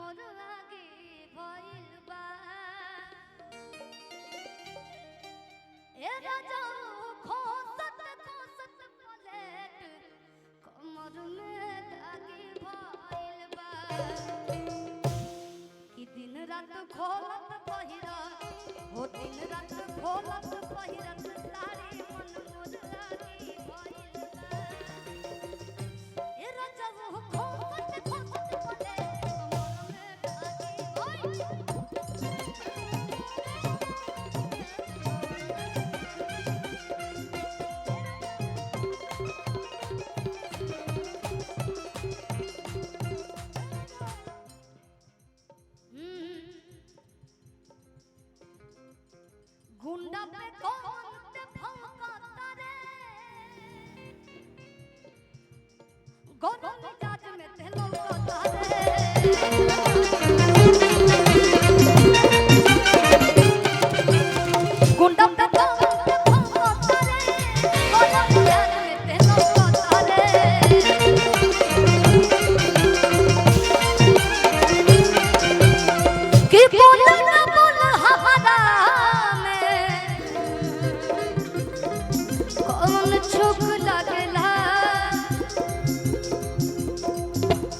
मोर आगे भइल बा ए राजा खोसत खोसत पलेट कमर में दागी भइल बा कि दिन रात खोलत पहिरा हो दिन रात खोलत पहिरा सारी मन मोर आगे भइल बा ए राजा खोसत खोसत पलेट कमर में दागी गुंडा पे कौन ते भौंकता रे गोरो मिजाज में ते लौकता रे गुंडा पे कौन ते भौंकता रे गोरो मिजाज में ते लौकता रे कि बोल ना बोल हमारा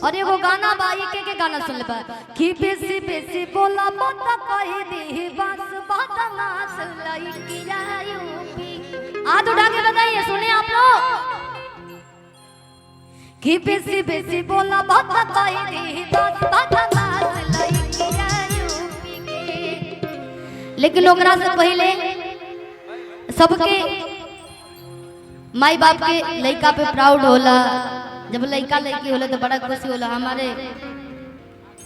और एगो गाना बाई के गाना सुन ले कि बेसी बेसी बोला मत कह दी बस बदमाश लइकिया यूपी हाथ उठा के बताइए सुने आप लोग कि बेसी बेसी बोला मत कह दी बस बदमाश लइकिया यूपी के लेकिन ओकरा से पहले सबके माई बाप के लइका पे प्राउड होला जब लइका लइकी होला तो बड़ा खुशी होला। हमारे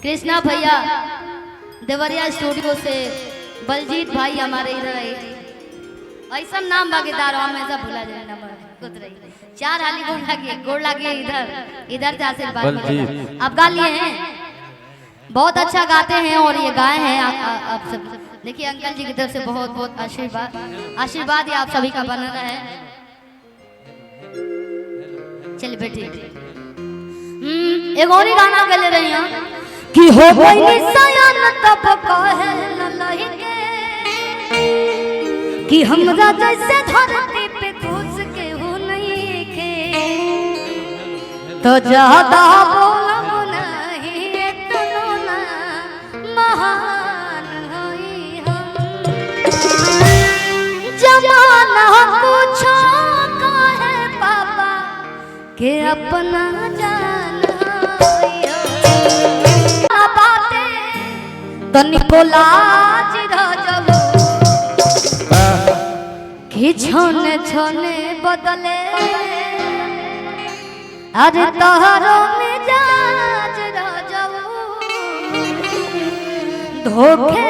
कृष्णा भैया देवरिया स्टूडियो से बलजीत भाई हमारे इधर आए ऐसा नाम भागीदार हमेशा भूला जाए ना खुद रही चार हाली गोड़ लगे इधर से आशीर्वाद आप गा लिए हैं बहुत अच्छा गाते हैं और ये गाए हैं आप सब देखिए अंकल जी की तरफ से बहुत बहुत आशीर्वाद ये आप सभी का बना रहा है। चल बेटे एक और ही गाना गा ले रही हैं कि हो गई सयान तब कहे न लहिके कि हमरा जैसे धरती पे खुश के हो नहीं के तो ज्यादा बोलब नहीं इतना ना महान हई हम जमाना पूछो कहे पापा के अपना तनिको लाज रजबो कि छने छने बदले अरे तोहरो मिजाज रजबो धोखे